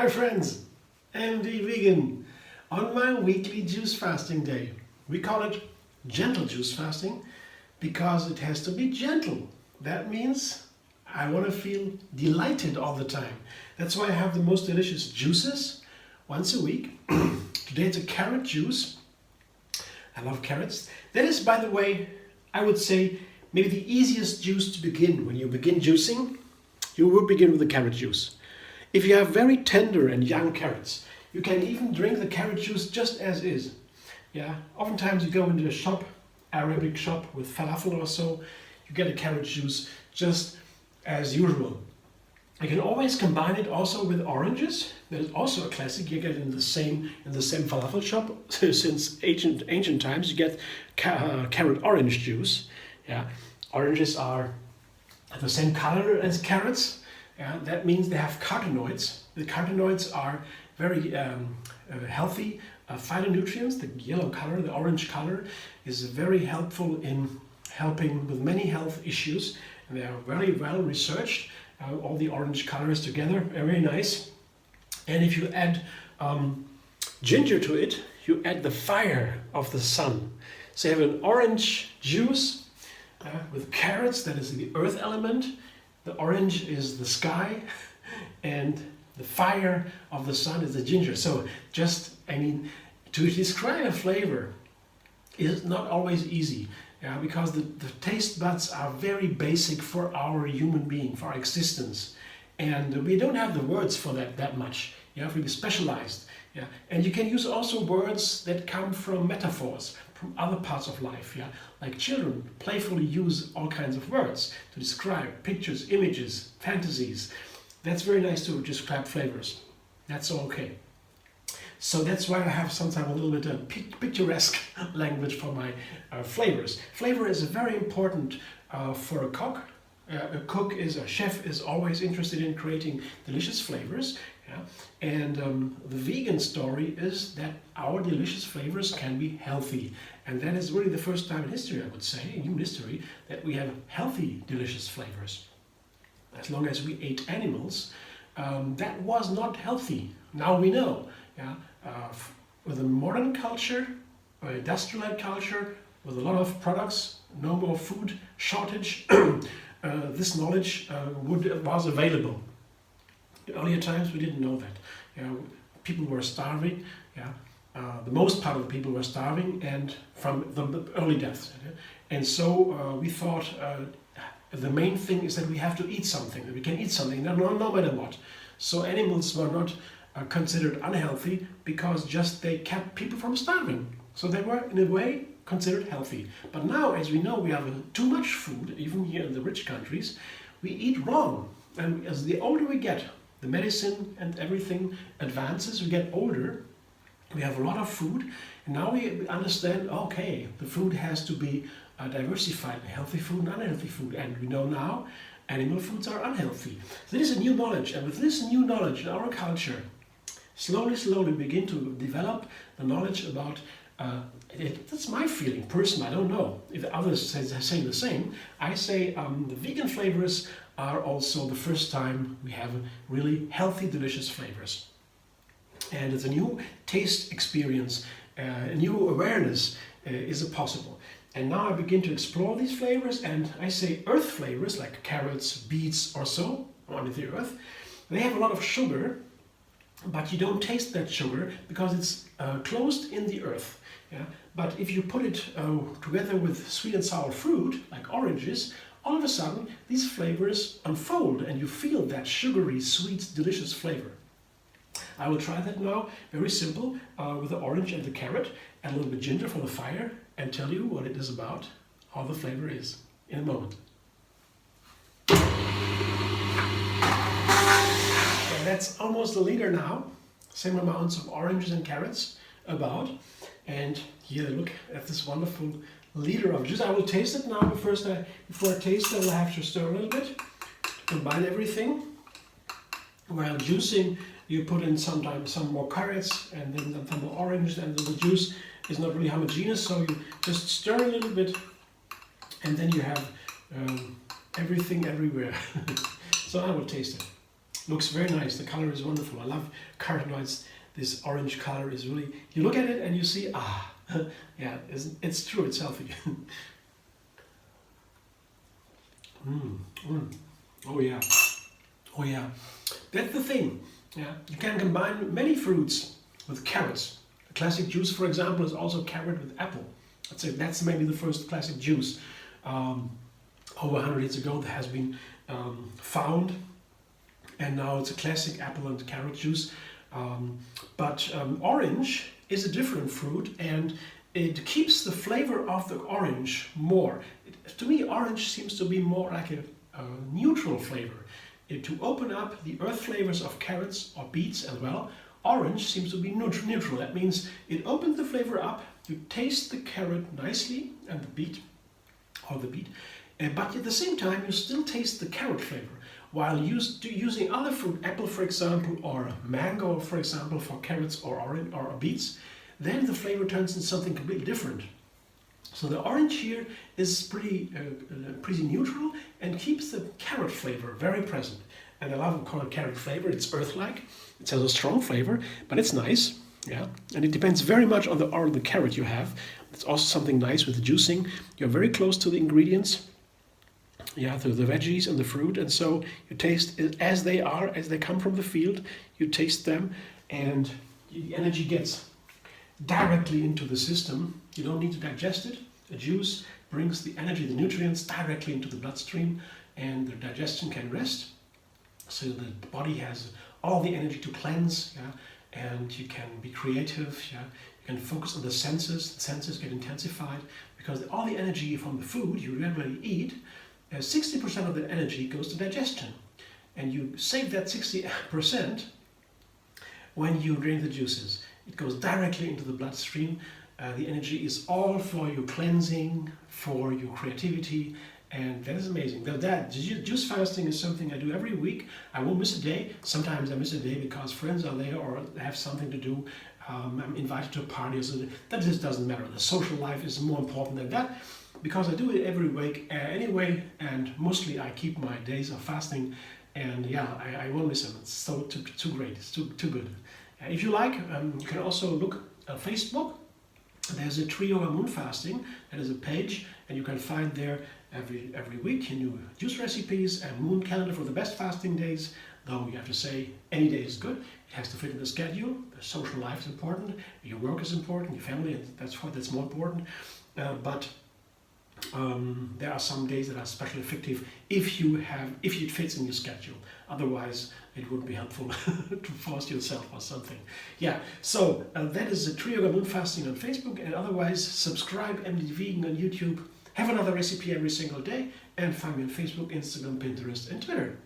Hi friends, MD Vegan. On my weekly juice fasting day, we call it gentle juice fasting because it has to be gentle. That means I want to feel delighted all the time. That's why I have the most delicious juices once a week. Today it's a carrot juice. I love carrots. That is, by the way, I would say maybe the easiest juice to begin. When you begin juicing, you will begin with the carrot juice. If you have very tender and young carrots, you can even drink the carrot juice just as is. Yeah, oftentimes you go into a shop, Arabic shop with falafel or so, you get a carrot juice just as usual. You can always combine it also with oranges. That is also a classic. You get in the same falafel shop. Since ancient times, you get carrot orange juice. Yeah, oranges are the same color as carrots. Yeah, that means they have carotenoids. The carotenoids are very healthy phytonutrients. The yellow color, the orange color, is very helpful in helping with many health issues. And they are very well researched. All the orange colors together, very nice. And if you add ginger to it, you add the fire of the sun. So you have an orange juice with carrots, that is the earth element. The orange is the sky, and the fire of the sun is the ginger. So to describe a flavor is not always easy. Yeah, because the taste buds are very basic for our human being, for our existence. And we don't have the words for that much. You have to be specialized. Yeah? And you can use also words that come from metaphors, from other parts of life. Yeah? Like children playfully use all kinds of words to describe pictures, images, fantasies. That's very nice to describe flavors. That's all okay. So that's why I have sometimes a little bit of picturesque language for my flavors. Flavor is very important for a cook. A chef is always interested in creating delicious flavors. Yeah? And the vegan story is that our delicious flavors can be healthy. And that is really the first time in history, I would say, in human history, that we have healthy, delicious flavors. As long as we ate animals, that was not healthy. Now we know. Yeah, with a modern culture, industrialized culture, with a lot of products, no more food shortage, this knowledge was available. In earlier times we didn't know that. You know, people were starving. Yeah, the most part of the people were starving, and from the early deaths. And so we thought the main thing is that we have to eat something. That we can eat something, no matter what. So animals were not considered unhealthy because they kept people from starving. So they were in a way considered healthy. But now, as we know, we have too much food, even here in the rich countries. We eat wrong. And as the older we get, the medicine and everything advances, we get older, we have a lot of food, and now we understand, okay, the food has to be diversified, healthy food and unhealthy food. And we know now animal foods are unhealthy. So this is new knowledge, and with this new knowledge in our culture, slowly begin to develop the knowledge about that's my feeling, personally. I don't know if others say the same. I say the vegan flavors are also the first time we have really healthy, delicious flavors. And it's a new taste experience, a new awareness is possible. And now I begin to explore these flavors, and I say earth flavors like carrots, beets or so, on the earth. They have a lot of sugar, but you don't taste that sugar because it's closed in the earth. Yeah? But if you put it together with sweet and sour fruit, like oranges, all of a sudden these flavors unfold and you feel that sugary, sweet, delicious flavor. I will try that now, very simple, with the orange and the carrot, and a little bit ginger for the fire, and tell you what it is about, how the flavor is, in a moment. And that's almost a liter now, same amounts of oranges and carrots about. And here, look at this wonderful liter of juice. I will taste it now, but first, before I taste it, I will have to stir a little bit, combine everything. While juicing, you put in sometimes some more carrots and then some more orange, and the juice is not really homogeneous, so you just stir a little bit, and then you have everything everywhere. So I will taste it. Looks very nice. The color is wonderful. I love carotenoids. This orange color is really, you look at it and you see, yeah, it's true, it's healthy. Oh yeah, oh yeah. That's the thing. Yeah, you can combine many fruits with carrots. A classic juice, for example, is also carrot with apple. I'd say that's maybe the first classic juice. Over 100 years ago, that has been found, and now it's a classic apple and carrot juice. But orange is a different fruit, and it keeps the flavor of the orange more. To me, orange seems to be more like a neutral flavor. To open up the earth flavors of carrots or beets as well, orange seems to be neutral. That means it opens the flavor up, you taste the carrot nicely and the beet, but at the same time you still taste the carrot flavor. While using other fruit, apple for example, or mango for example, for carrots or orange or beets, then the flavor turns into something completely different. So the orange here is pretty neutral and keeps the carrot flavor very present. And I love calling it carrot flavor. It's earth-like. It has a strong flavor, but it's nice. Yeah, and it depends very much on the carrot you have. It's also something nice with the juicing. You're very close to the ingredients. Yeah, the veggies and the fruit, and so you taste it as they are, as they come from the field. You taste them, and the energy gets directly into the system. You don't need to digest it. The juice brings the energy, the nutrients directly into the bloodstream, and the digestion can rest. So the body has all the energy to cleanse, yeah, and you can be creative, yeah. You can focus on the senses. The senses get intensified because all the energy from the food you regularly eat, 60% of the energy goes to digestion, and you save that 60% when you drink the juices. It goes directly into the bloodstream. The energy is all for your cleansing, for your creativity, and that is amazing. That juice fasting is something I do every week. I won't miss a day. Sometimes I miss a day because friends are there or have something to do. I'm invited to a party, so that just doesn't matter. The social life is more important than that, because I do it every week anyway, and mostly I keep my days of fasting, and yeah, I won't miss them. It's so too great. It's too good. If you like, you can also look on Facebook. There's a Tree Yoga Moon Fasting. That is a page, and you can find there every week new juice recipes and moon calendar for the best fasting days. Though you have to say any day is good. It has to fit in the schedule. The social life is important. Your work is important. Your family, that's more important. But there are some days that are especially effective if it fits in your schedule. Otherwise, it wouldn't be helpful to force yourself or something. Yeah, so that is the Tree Yoga Moon Fasting on Facebook, and otherwise subscribe MD Vegan on YouTube. Have another recipe every single day, and find me on Facebook, Instagram, Pinterest, and Twitter.